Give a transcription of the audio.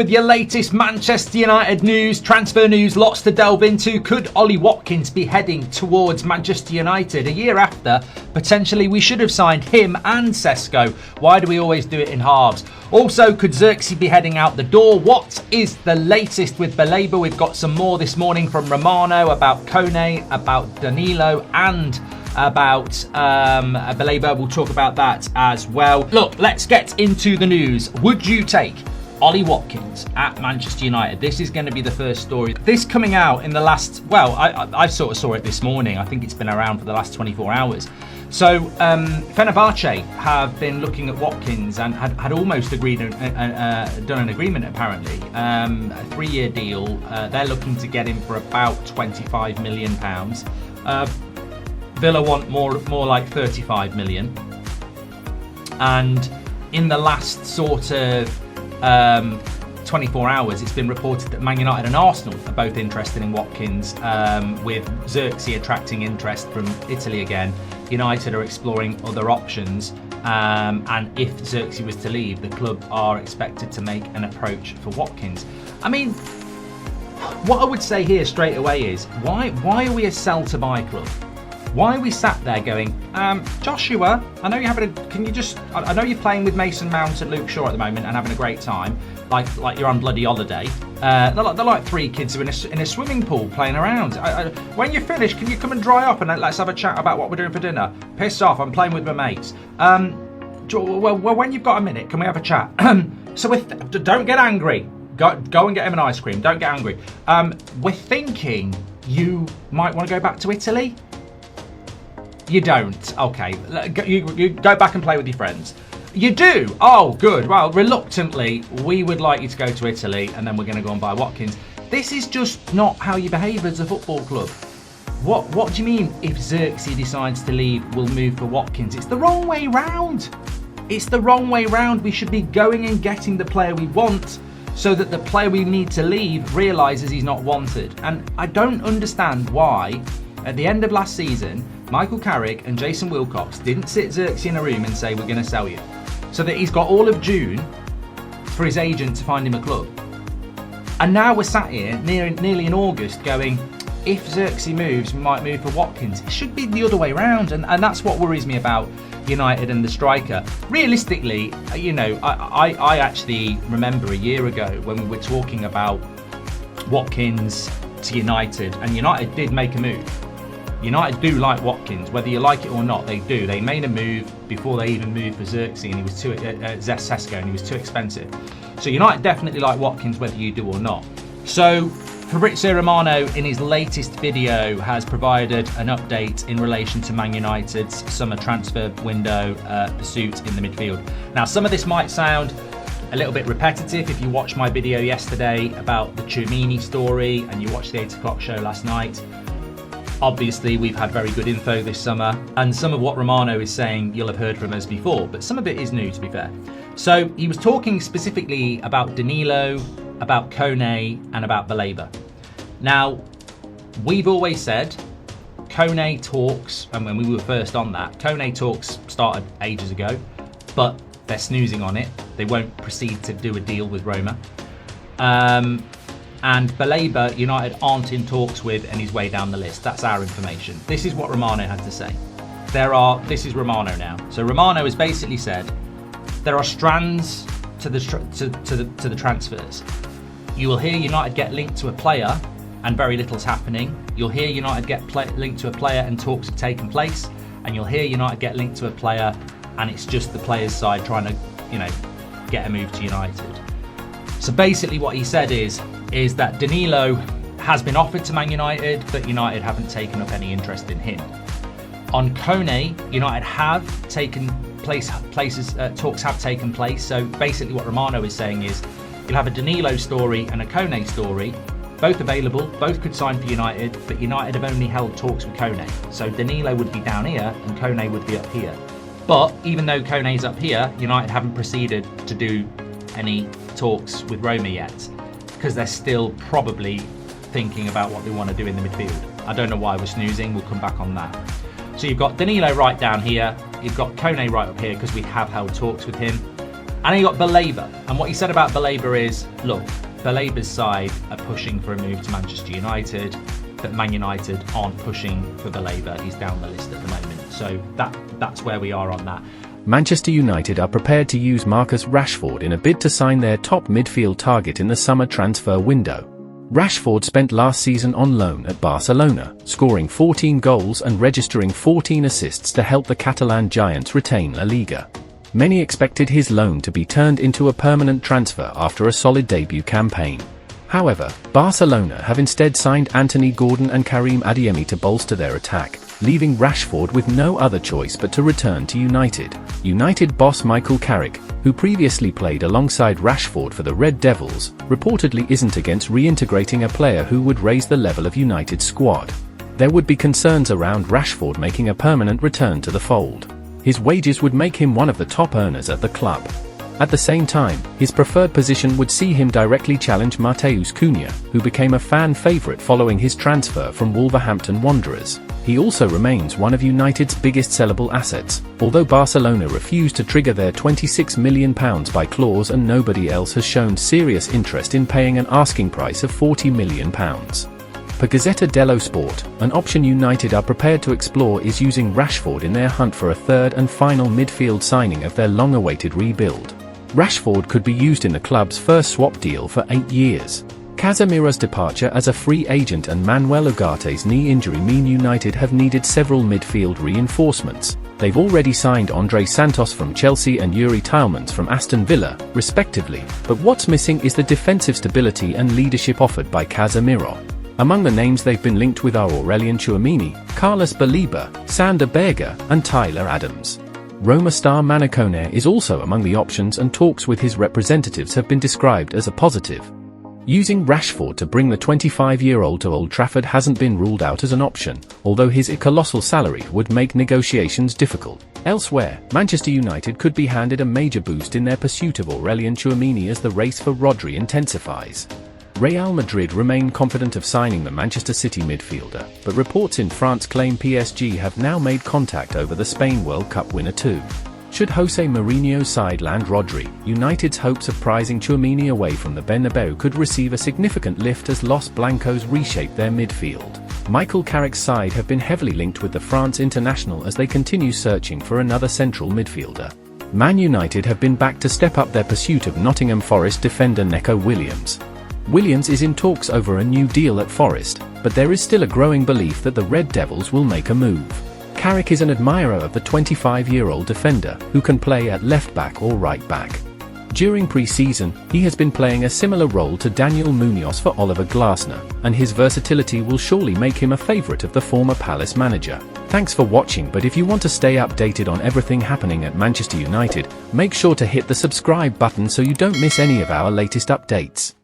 With your latest Manchester United news, transfer news, lots to delve into. Could Ollie Watkins be heading towards Manchester United a year after? Potentially we should have signed him and Sesko. Why do we always do it in halves? Also, could Xerxes be heading out the door? What is the latest with Baleba? We've got some more this morning from Romano about Kone, about Danilo and about Baleba. We'll talk about that as well. Look, let's get into the news. Would you take Ollie Watkins at Manchester United? This is going to be the first story. This coming out in the last, well, I sort of saw it this morning. I think it's been around for the last 24 hours. So Fenerbahce have been looking at Watkins and had almost agreed, done an agreement apparently. A 3-year deal. They're looking to get him for about £25 million. Villa want more like 35 million. And in the last sort of 24 hours, it's been reported that Man United and Arsenal are both interested in Watkins, with Xerxes attracting interest from Italy again. United are exploring other options, and if Xerxes was to leave, the club are expected to make an approach for Watkins. I mean, what I would say here straight away is, why are we a sell to buy club? Why are we sat there going, Joshua, I know you're having I know you're playing with Mason Mount and Luke Shaw at the moment and having a great time, like you're on bloody holiday. They're like 3 kids who are in a swimming pool playing around. When you're finished, can you come and dry up and let's have a chat about what we're doing for dinner? Piss off, I'm playing with my mates. Well, when you've got a minute, can we have a chat? Don't get angry. Go and get him an ice cream. Don't get angry. We're thinking you might want to go back to Italy. You don't. Okay. You go back and play with your friends. You do? Oh, good. Well, reluctantly, we would like you to go to Italy and then we're going to go and buy Watkins. This is just not how you behave as a football club. What do you mean if Xerxes decides to leave, we'll move for Watkins? It's the wrong way round. It's the wrong way round. We should be going and getting the player we want so that the player we need to leave realises he's not wanted. And I don't understand why, at the end of last season, Michael Carrick and Jason Wilcox didn't sit Xerxes in a room and say, we're going to sell you. So that he's got all of June for his agent to find him a club. And now we're sat here nearly in August going, if Xerxes moves, we might move for Watkins. It should be the other way around. And that's what worries me about United and the striker. Realistically, I actually remember a year ago when we were talking about Watkins to United, and United did make a move. United do like Watkins, whether you like it or not, they do. They made a move before they even moved for Xerxes, and he was Sesko, and he was too expensive. So United definitely like Watkins, whether you do or not. So Fabrizio Romano, in his latest video, has provided an update in relation to Man United's summer transfer window pursuit in the midfield. Now, some of this might sound a little bit repetitive if you watched my video yesterday about the Tchouameni story and you watched the 8 o'clock show last night. Obviously, we've had very good info this summer, and some of what Romano is saying you'll have heard from us before, but some of it is new, to be fair. So he was talking specifically about Danilo, about Kone, and about Baleba. Now, we've always said Kone talks, and when we were first on that, Kone talks started ages ago, but they're snoozing on it. They won't proceed to do a deal with Roma. And Baleba, United aren't in talks with, and he's way down the list. That's our information. This is what Romano had to say. This is Romano now. So Romano has basically said there are strands to the transfers. You will hear United get linked to a player, and very little's happening. You'll hear United get linked to a player, and talks have taken place. And you'll hear United get linked to a player, and it's just the player's side trying to, get a move to United. So basically, what he said is that Danilo has been offered to Man United, but United haven't taken up any interest in him. On Kone, United have taken talks have taken place. So basically what Romano is saying is you'll have a Danilo story and a Kone story, both available, both could sign for United, but United have only held talks with Kone. So Danilo would be down here and Kone would be up here. But even though Kone's up here, United haven't proceeded to do any talks with Roma yet, because they're still probably thinking about what they want to do in the midfield. I don't know why we're snoozing, we'll come back on that. So you've got Danilo right down here, you've got Kone right up here because we have held talks with him. And then you got Baleba. And what he said about Baleba is, look, Baleba's side are pushing for a move to Manchester United, but Man United aren't pushing for Baleba. He's down the list at the moment. So that's where we are on that. Manchester United are prepared to use Marcus Rashford in a bid to sign their top midfield target in the summer transfer window. Rashford spent last season on loan at Barcelona, scoring 14 goals and registering 14 assists to help the Catalan giants retain La Liga. Many expected his loan to be turned into a permanent transfer after a solid debut campaign. However, Barcelona have instead signed Anthony Gordon and Karim Adeyemi to bolster their attack, leaving Rashford with no other choice but to return to United. United boss Michael Carrick, who previously played alongside Rashford for the Red Devils, reportedly isn't against reintegrating a player who would raise the level of United's squad. There would be concerns around Rashford making a permanent return to the fold. His wages would make him one of the top earners at the club. At the same time, his preferred position would see him directly challenge Matheus Cunha, who became a fan favourite following his transfer from Wolverhampton Wanderers. He also remains one of United's biggest sellable assets, although Barcelona refused to trigger their £26 million by clause and nobody else has shown serious interest in paying an asking price of £40 million. Per Gazzetta dello Sport, an option United are prepared to explore is using Rashford in their hunt for a third and final midfield signing of their long-awaited rebuild. Rashford could be used in the club's first swap deal for 8 years. Casemiro's departure as a free agent and Manuel Ugarte's knee injury mean United have needed several midfield reinforcements. They've already signed Andre Santos from Chelsea and Yuri Tielemans from Aston Villa, respectively, but what's missing is the defensive stability and leadership offered by Casemiro. Among the names they've been linked with are Aurelien Tchouameni, Carlos Baleba, Sander Berge, and Tyler Adams. Roma star Manu Koné is also among the options, and talks with his representatives have been described as a positive. Using Rashford to bring the 25-year-old to Old Trafford hasn't been ruled out as an option, although his colossal salary would make negotiations difficult. Elsewhere, Manchester United could be handed a major boost in their pursuit of Aurelien Tchouameni as the race for Rodri intensifies. Real Madrid remain confident of signing the Manchester City midfielder, but reports in France claim PSG have now made contact over the Spain World Cup winner too. Should Jose Mourinho's side land Rodri, United's hopes of prizing Tchouameni away from the Bernabeu could receive a significant lift as Los Blancos reshape their midfield. Michael Carrick's side have been heavily linked with the France international as they continue searching for another central midfielder. Man United have been back to step up their pursuit of Nottingham Forest defender Neco Williams. Williams is in talks over a new deal at Forest, but there is still a growing belief that the Red Devils will make a move. Carrick is an admirer of the 25-year-old defender, who can play at left-back or right-back. During pre-season, he has been playing a similar role to Daniel Munoz for Oliver Glasner, and his versatility will surely make him a favourite of the former Palace manager. Thanks for watching, but if you want to stay updated on everything happening at Manchester United, make sure to hit the subscribe button so you don't miss any of our latest updates.